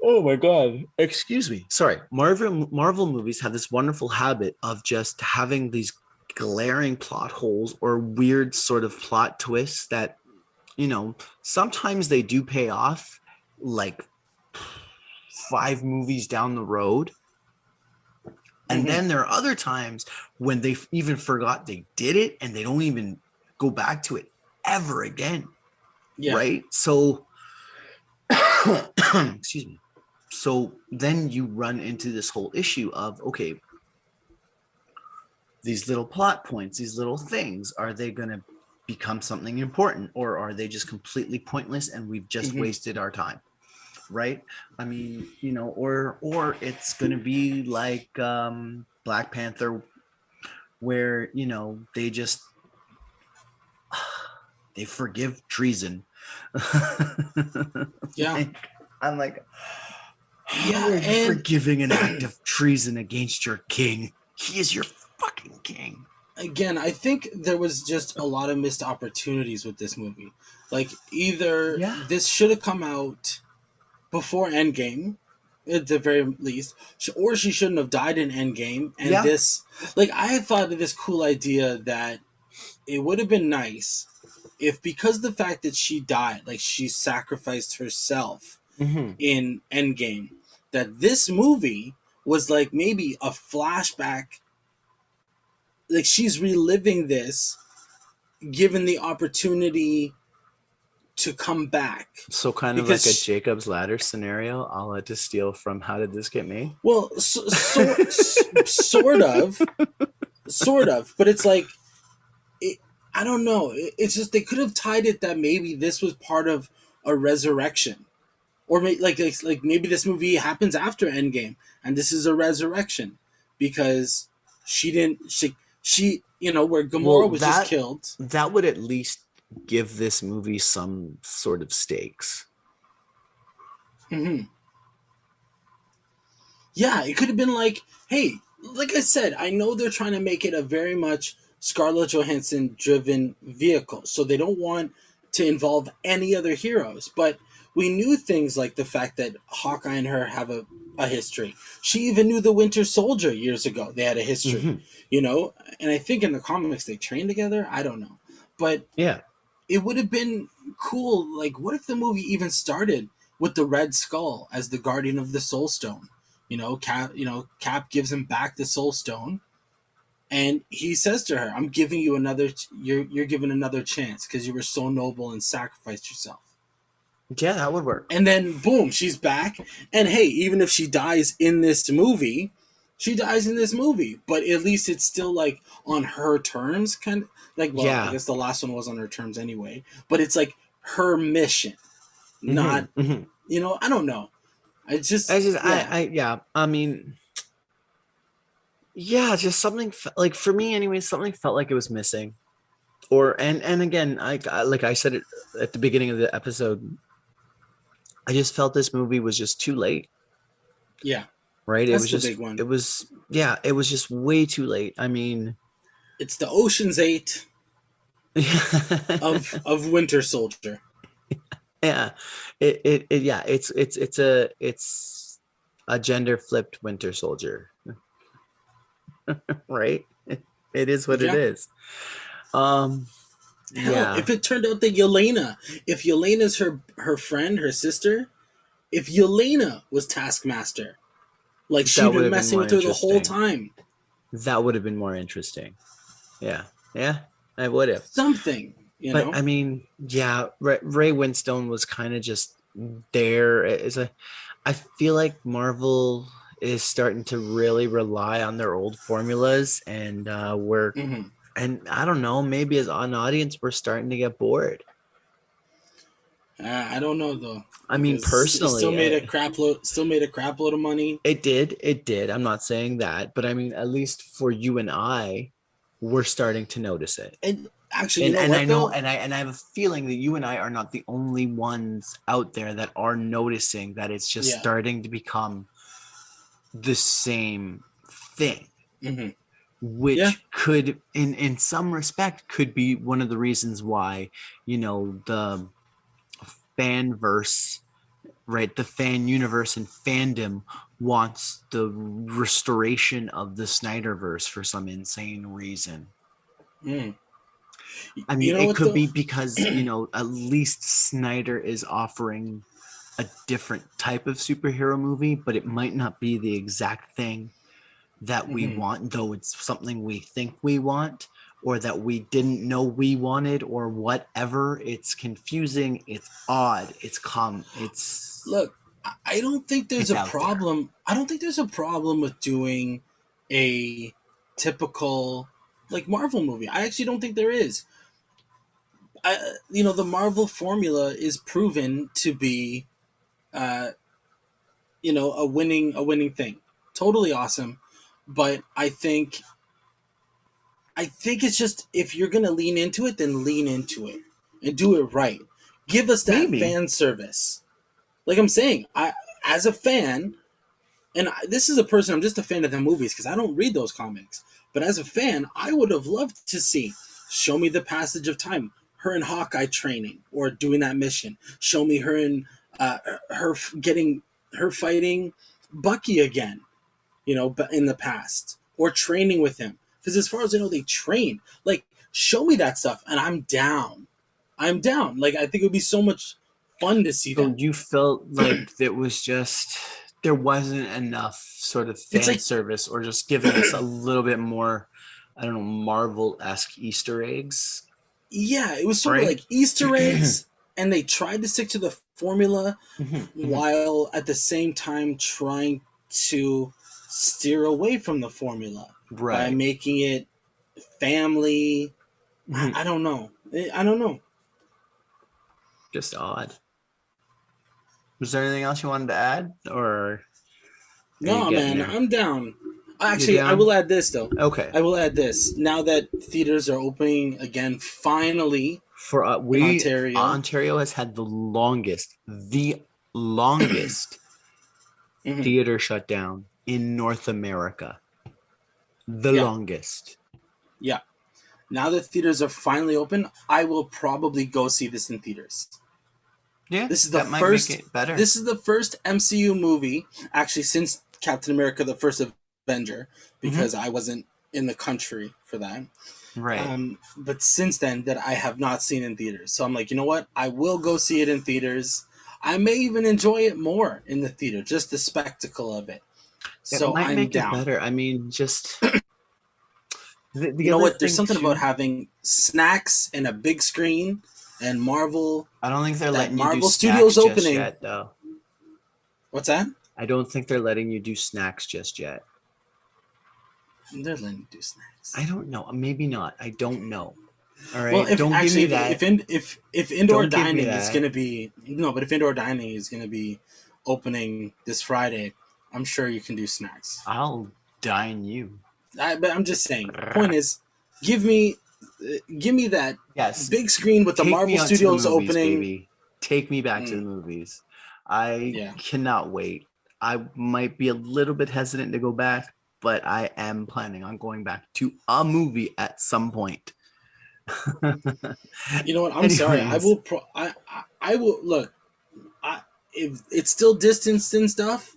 Oh my God. Excuse me. Sorry. Marvel movies have this wonderful habit of just having these glaring plot holes or weird sort of plot twists that, sometimes they do pay off like 5 movies down the road. And mhm. then there are other times when they even forgot they did it and they don't even go back to it ever again. Yeah. Right. So, excuse me. So then you run into this whole issue of, okay, these little plot points, these little things, are they going to become something important, or are they just completely pointless and we've just wasted our time? Right? I mean, or it's gonna be like Black Panther, where they just they forgive treason. Yeah. Like, I'm like, how Yeah, are you and forgiving an act of treason against your king? He is your fucking king. again, I think there was just a lot of missed opportunities with this movie. Like, either Yeah. this should have come out before Endgame, at the very least, or she shouldn't have died in Endgame. And Yeah. this, like, I had thought of this cool idea that it would have been nice if, because the fact that she died, like, she sacrificed herself Mm-hmm. in Endgame, that this movie was like maybe a flashback, like she's reliving this, given the opportunity to come back. So kind of Because like a Jacob's Ladder scenario, a la to steal from How Did This Get Made? well, sort of, but it's like, I don't know. It's just they could have tied it that maybe this was part of a resurrection, or like maybe this movie happens after Endgame, and this is a resurrection because she where Gamora was just killed. That would at least give this movie some sort of stakes. Mm-hmm. Yeah, it could have been like, hey, like I said, I know they're trying to make it a very much Scarlett Johansson driven vehicle, so they don't want to involve any other heroes. But we knew things like the fact that Hawkeye and her have a history. She even knew the Winter Soldier years ago. They had a history, and I think in the comics they trained together. I don't know. But yeah, it would have been cool. Like, what if the movie even started with the Red Skull as the guardian of the Soul Stone? Cap gives him back the Soul Stone, and he says to her, "I'm giving you another. You're given another chance because you were so noble and sacrificed yourself." Yeah, that would work. And then, boom, she's back. And hey, even if she dies in this movie, she dies in this movie. But at least it's still like on her terms, kind of like. Well, yeah. I guess the last one was on her terms anyway. But it's like her mission, not. I don't know. I mean, yeah, just something like, for me anyway, something felt like it was missing. And again, like I said it at the beginning of the episode, I just felt this movie was just too late. Yeah. Right. That's the big one. It was just way too late. I mean, it's the Ocean's 8 of Winter Soldier. Yeah, it's a gender flipped Winter Soldier, right? It is what it is. Hell, if it turned out that if Yelena's her friend, her sister, if Yelena was Taskmaster, like she'd been messing with her the whole time, that would have been more interesting. Yeah, I would have something. I mean, yeah, Ray Winstone was kind of just there. I feel like Marvel is starting to really rely on their old formulas, and and I don't know, maybe as an audience, we're starting to get bored. I don't know though. I mean, personally, it still made a crap load of money. It did. I'm not saying that, but I mean, at least for you and I, we're starting to notice it. And actually, I have a feeling that you and I are not the only ones out there that are noticing that it's just starting to become the same thing, which could, in some respect, could be one of the reasons why, the fanverse, right, the fan universe and fandom wants the restoration of the Snyderverse for some insane reason. I mean, it could be because, at least Snyder is offering a different type of superhero movie, but it might not be the exact thing that we want, though it's something we think we want, or that we didn't know we wanted, or whatever. It's confusing. It's odd. Look, I don't think there's a problem. I don't think there's a problem with doing a typical, like, Marvel movie. I actually don't think there is. the Marvel formula is proven to be, uh, a winning thing. Totally awesome, but I think it's just, if you're gonna lean into it, then lean into it and do it right. Give us that Maybe. fan service. Like I'm saying, as a fan, and this is a person, I'm just a fan of the movies because I don't read those comics. But as a fan, I would have loved to see, show me the passage of time, her and Hawkeye training or doing that mission. Show me her and her fighting Bucky again, but in the past, or training with him. Because as far as I know, they train. Like, show me that stuff, and I'm down. I'm down. Like, I think it would be so much fun to see So that. you felt like there wasn't enough sort of It's fan like, service, or just giving us a little bit more, I don't know, Marvel-esque Easter eggs, yeah, it was sort of right? like Easter eggs, and they tried to stick to the formula Mhm, mhm. while at the same time trying to steer away from the formula by Right. making it family. Mhm. I don't know. I don't know. Just odd. Was there anything else you wanted to add, or are you No, getting man, there? I'm down. You Actually, I down? will add this though. Okay. I will add this. Now that theaters are opening again, finally For in we Ontario. Ontario has had the longest Mhm. theater shutdown in North America. The Yeah, longest. yeah. Now that theaters are finally open, I will probably go see this in theaters. Yeah, This is the that might make first. it better. This is the first MCU movie, actually, since Captain America: The First Avenger, Hmm. because I wasn't in the country for that. Right. But since then, that I have not seen in theaters. So I'm like, you know what? I will go see it in theaters. I may even enjoy it more in the theater, just the spectacle of it. It So might I'm make it down. better. I mean, just the You know other what? There's thing something about too, having snacks and a big screen and Marvel. I don't think they're That letting you do Marvel snacks Studios just opening. yet, though. What's that? I don't think they're letting you do snacks just yet. They're letting you do snacks. I don't know. Maybe not. I don't know. All Well, right. if Don't give actually me that. if indoor Don't give me dining is that. gonna be no, but if indoor dining is gonna be opening this Friday, I'm sure you can do snacks. I'll dine you. But I'm just saying. Point is, give me give me that Yes. big screen with the Take me Marvel out to the Studios movies, opening. baby. Take me back to the Mm, movies. I yeah. cannot wait. I might be a little bit hesitant to go back, but I am planning on going back to a movie at some point. You know what? I'm sorry. I Anyways, will. I will look. I if it's still distanced and stuff.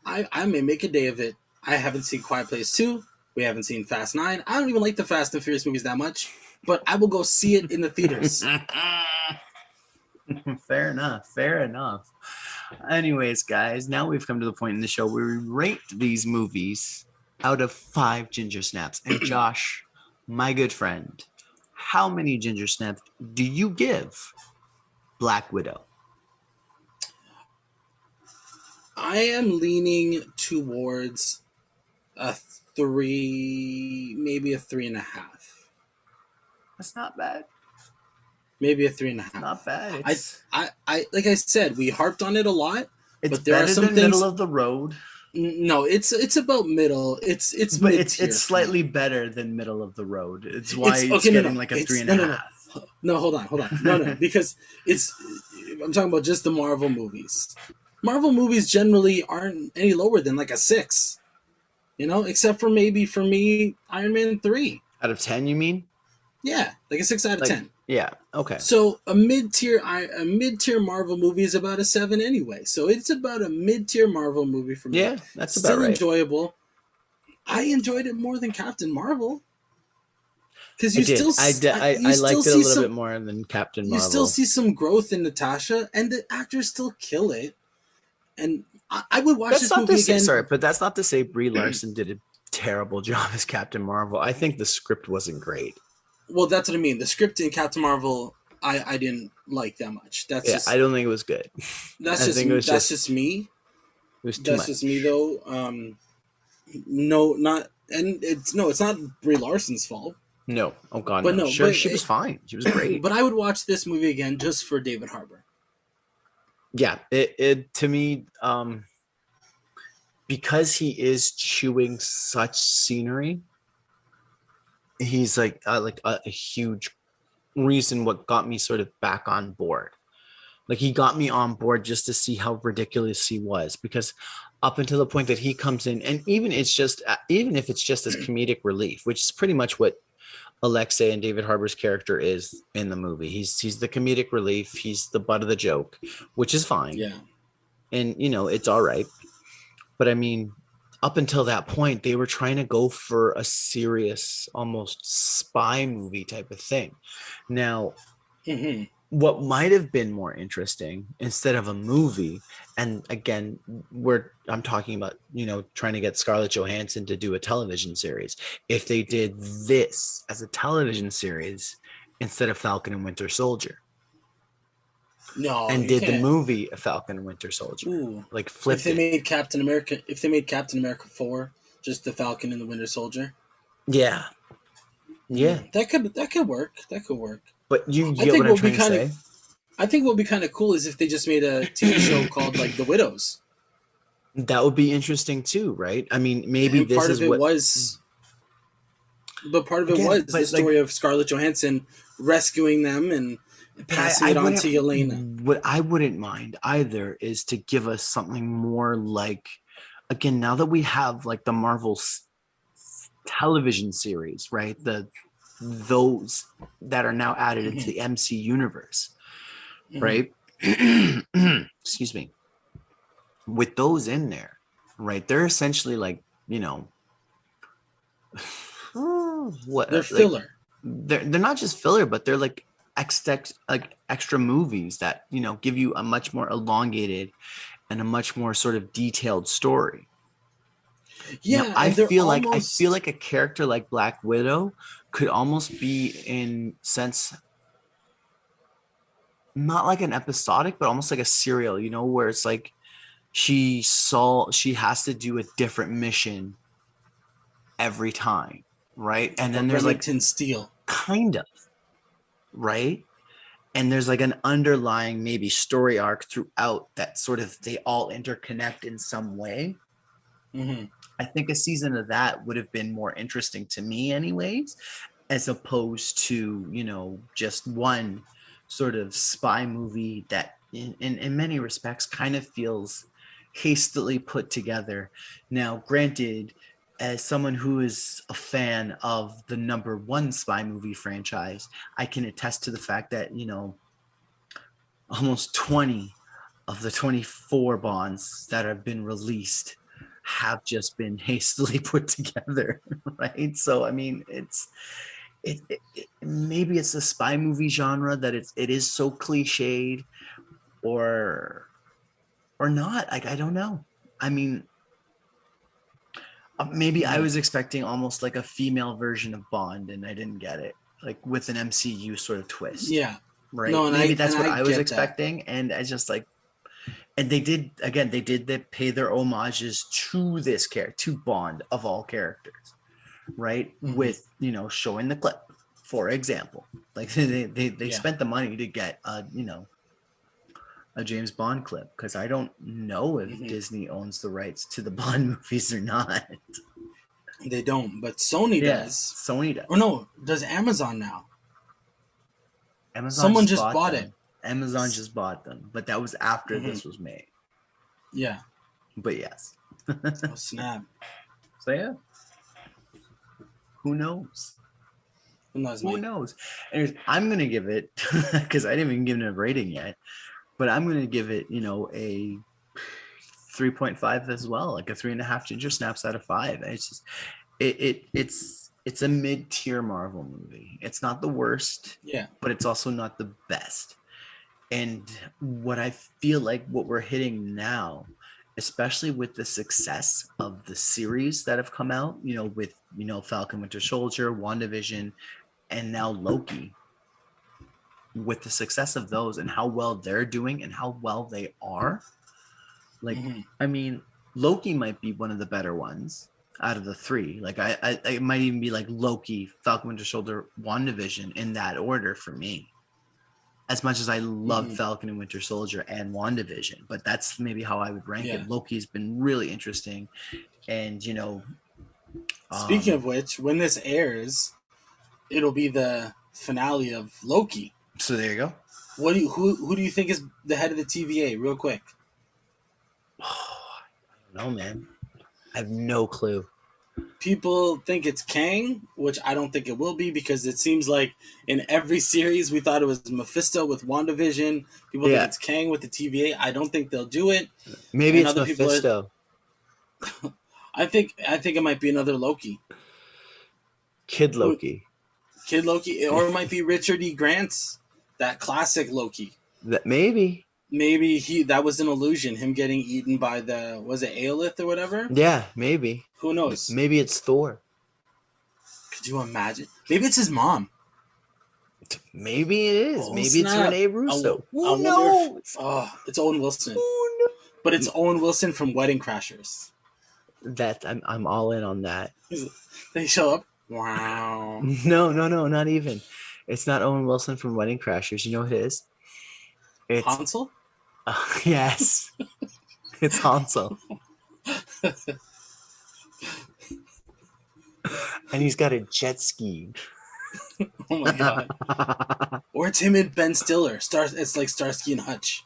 I may make a day of it. I haven't seen Quiet Place 2. We haven't seen Fast 9. I don't even like the Fast and Furious movies that much, but I will go see it in the theaters. fair enough. Fair enough. Anyways, guys, now we've come to the point in the show where we rate these movies out of 5 ginger snaps. And Josh, my good friend, how many ginger snaps do you give Black Widow? I am leaning towards a 3, maybe a 3.5. That's not bad. Maybe a three and a It's not half. bad. I like I said, we harped on it a lot, It's but there are better some than middle things. of the road, No, it's about middle. It's but mid tier. it's slightly better than middle of the road. It's why It's it's okay. No, getting no. like a It's three and a no. half. No, hold on. No, because it's. I'm talking about just the Marvel movies. Marvel movies generally aren't any lower than like a 6. Except for maybe for me, Iron Man 3. Out of 10, you mean? Yeah, like a 6 out of Like, 10. yeah, okay. So a mid tier Marvel movie is about a 7 anyway. So it's about a mid-tier Marvel movie for me. Yeah, that's about Still right. enjoyable. I enjoyed it more than Captain Marvel because I you did. still I liked it a little bit more than Captain you still Marvel. see some growth in Natasha, and the actors still kill it. And I would watch That's this not to movie say, again. sorry, but that's not to say Brie Larson did a terrible job as Captain Marvel. I think the script wasn't great. Well, that's what I mean. The script in Captain Marvel, I didn't like that much. That's Yeah, just I don't think it was good. that's I just think it was that's just me. it was too That's much. just me though. No, not and it's not Brie Larson's fault. No. Oh God, But no. no, Sure, she was fine. She was great. but I would watch this movie again just for David Harbour. Yeah. It to me, because he is chewing such scenery, he's like a huge reason what got me sort of back on board. Like he got me on board just to see how ridiculous he was, because up until the point that he comes in, and even if it's just as comedic relief, which is pretty much what Alexei and David Harbour's character is in the movie. He's the comedic relief. He's the butt of the joke, which is fine. Yeah. And it's all right. But I mean, up until that point, they were trying to go for a serious, almost spy movie type of thing. Now, Mm-hmm. what might have been more interesting instead of a movie, and again, I'm talking about trying to get Scarlett Johansson to do a television series, if they did this as a television series instead of Falcon and Winter Soldier, No, and you did the can't. movie a Falcon and Winter Soldier, Ooh. like If flipped they it. made Captain America, if they made Captain America 4, just the Falcon and the Winter Soldier, Yeah, yeah, that could work. That could work. but you I get think what I'm what would be trying to kind of say. I think what would be kind of cool is if they just made a TV show called like The Widows, That would be interesting too, right? I mean, maybe and this part is of it what was, but part of it again, was the but like, story of Scarlett Johansson rescuing them and but passing I it on to Yelena. wouldn't. What I wouldn't mind either is to give us something more like, again, now that we have like the Marvel television series, right? Those that are now added into Mm-hmm. the MC universe, Mm-hmm. right? Excuse me. With those in there, right? They're essentially like, what They're like filler. they're not just filler, but they're like extra movies that give you a much more elongated and a much more sort of detailed story. Now, Yeah, and they're I feel almost like a character like Black Widow could almost be in sense not like an episodic, but almost like a serial, where it's like she has to do a different mission every time, right? And like a then there's like Remington Steel. kind of, right? And there's like an underlying maybe story arc throughout that sort of they all interconnect in some way. Mm-hmm. I think a season of that would have been more interesting to me anyways, as opposed to just one sort of spy movie that in many respects kind of feels hastily put together. Now granted, as someone who is a fan of the number one spy movie franchise, I can attest to the fact that almost 20 of the 24 bonds that have been released have just been hastily put together, right? So I mean, maybe it's the spy movie genre that it is so cliched, or not. Like I don't know. I mean, maybe I Yeah. was expecting almost like a female version of Bond, and I didn't get it, like with an MCU sort of twist, Yeah. right? No, and Maybe that's what I I was get that. expecting, and I just like, and they did pay their homages to this character, to Bond of all characters, right? Mm-hmm. With showing the clip, for example, like they Yeah. spent the money to get a James Bond clip, because I don't know if Mm-hmm. Disney owns the rights to the Bond movies or not. They don't, but Sony Yeah, does. Sony Or does. no, does Amazon now? Amazon Someone just just bought bought it. them. Amazon just bought them, but that was after Mm-hmm. this was made. Yeah. But yes. Oh snap! So yeah, who knows? Who knows, Who mate? knows? Anyways, I'm gonna give it, because I didn't even give it a rating yet, but I'm gonna give it, a 3.5 as well, like a 3.5 ginger snaps out of 5. It's just it's a mid-tier Marvel movie. It's not the worst, Yeah. but it's also not the best. And what I feel like what we're hitting now, especially with the success of the series that have come out, with Falcon Winter Soldier, WandaVision, and now Loki, with the success of those and how well they're doing and how well they are, like, Mm-hmm. I mean, Loki might be one of the better ones. out of the three. Like I it might even be like Loki, Falcon Winter Soldier, WandaVision in that order for me. As much as I love Falcon and Winter Soldier and WandaVision, but that's maybe how I would rank it. Loki's been really interesting, and Speaking of which, when this airs, it'll be the finale of Loki. So there you go. Who do you think is the head of the TVA? Real quick. I don't know, man. I have no clue. People think it's Kang, which I don't think it will be, because it seems like in every series we thought it was Mephisto with WandaVision. People think it's Kang with the TVA. I don't think they'll do it. Maybe it's Mephisto. I think it might be another Loki. Kid Loki, or it might be Richard E. Grant's, that classic Loki. That maybe that was an illusion, him getting eaten by was it Aelith or whatever? Yeah, maybe. Who knows? Maybe it's Thor. Could you imagine? Maybe it's his mom. Maybe it is. Maybe it's Renee Russo. Who knows? It's Owen Wilson. Who knows? But it's Owen Wilson from Wedding Crashers. I'm all in on that. They show up. Wow. No, not even. It's not Owen Wilson from Wedding Crashers. You know what it is? It's Hansel? Yes. It's Hansel. And he's got a jet ski. Oh my god. Or it's him and Ben Stiller. It's like Starsky and Hutch.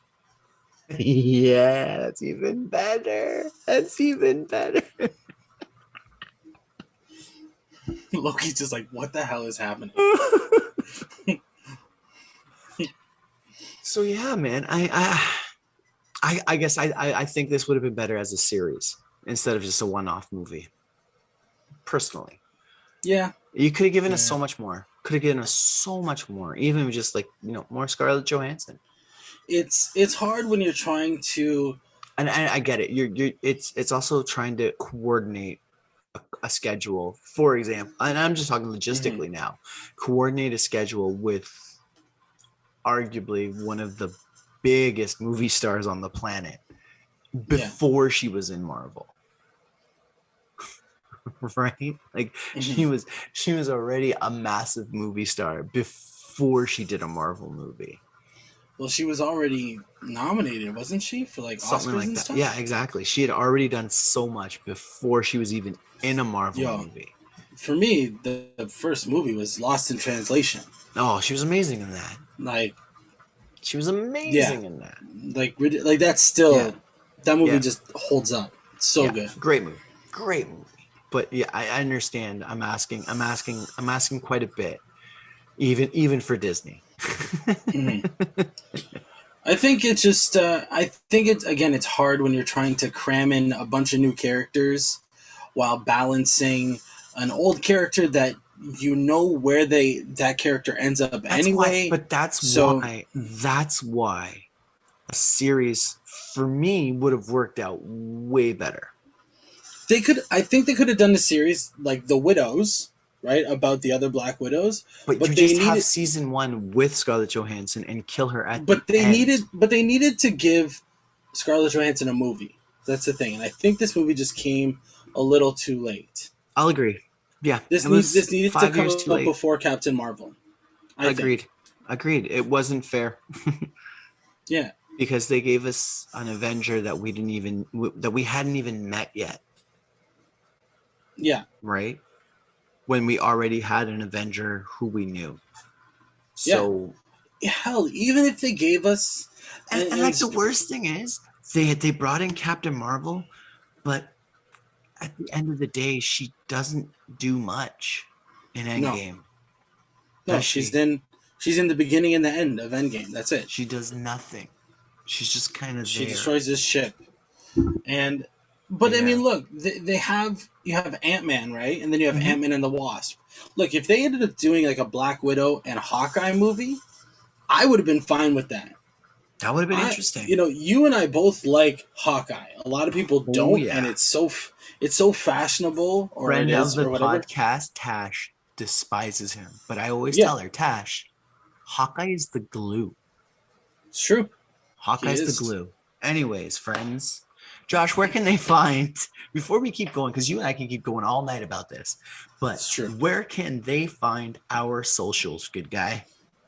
Yeah, that's even better. Loki's just like, what the hell is happening? So yeah, man, I guess I think this would have been better as a series instead of just a one-off movie. Personally, yeah, you could have given us so much more. Even just like more Scarlett Johansson. It's hard when you're trying to, and I get it. It's also trying to coordinate a schedule, for example, and I'm just talking logistically now. Coordinate a schedule with arguably one of the biggest movie stars on the planet before she was in Marvel. Right? Like she was already a massive movie star before she did a Marvel movie. Well, she was already nominated, wasn't she, for like something Oscars like and that? stuff? Yeah, exactly. She had already done so much before she was even in a Marvel movie. For me, the first movie was Lost in Translation. Oh, she was amazing in that. Like, she was amazing in that. Like that's still that movie just holds up. It's so good. Great movie. But yeah, I understand. I'm asking quite a bit, even for Disney. I think it's just. It's hard when you're trying to cram in a bunch of new characters while balancing an old character that where that character ends up anyway. That's why a series for me would have worked out way better. I think they could have done a series like The Widows, right, about the other Black Widows. But you just have season 1 with Scarlett Johansson and kill her at the end. They needed to give Scarlett Johansson a movie. That's the thing, and I think this movie just came a little too late. I'll agree. Yeah, this needed to come up before Captain Marvel. Agreed. It wasn't fair. Yeah, because they gave us an Avenger that we hadn't even met yet. Yeah. Right? When we already had an Avenger who we knew. So hell, even if they gave us and like the worst thing is they brought in Captain Marvel, but at the end of the day she doesn't do much in Endgame. No, she's in the beginning and the end of Endgame. That's it. She does nothing. She's just kind of She there. destroys this ship. But I mean, look, you have Ant-Man, right? And then you have Ant-Man and the Wasp. Look, if they ended up doing like a Black Widow and Hawkeye movie, I would have been fine with that. That would have been interesting. You and I both like Hawkeye. A lot of people don't, and it's so fashionable. Friend of the podcast, Tash, despises him. But I always tell her, Tash, Hawkeye is the glue. It's true. Hawkeye's the glue. Anyways, friends, Josh, where can they find, before we keep going, because you and I can keep going all night about this, but It's true. where can they find our socials, good guy?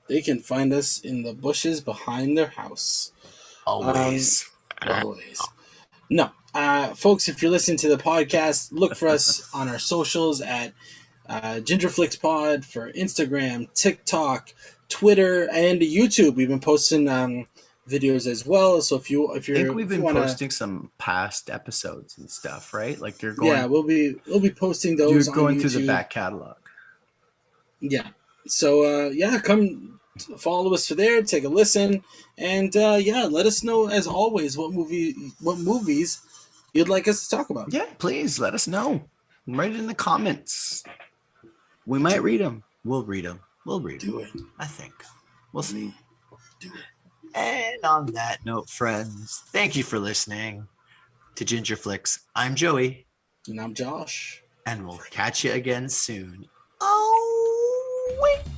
They can find us in the bushes behind their house. Always. Always. No. Folks, if you're listening to the podcast, look for us on our socials at GingerFlixPod for Instagram, TikTok, Twitter, and YouTube. We've been posting videos as well. So if you're, I think we've been posting some past episodes and stuff, right? Like you're going. Yeah, we'll be posting those. You're going on through YouTube. the back catalog. Yeah. So come follow us for there. Take a listen, and let us know as always what movies you'd like us to talk about. Yeah, please let us know. Write it in the comments. We might read them. We'll read them. Do it. I think. We'll see. Do it. And on that note, friends, thank you for listening to Ginger Flicks. I'm Joey. And I'm Josh. And we'll catch you again soon. Oh, wait.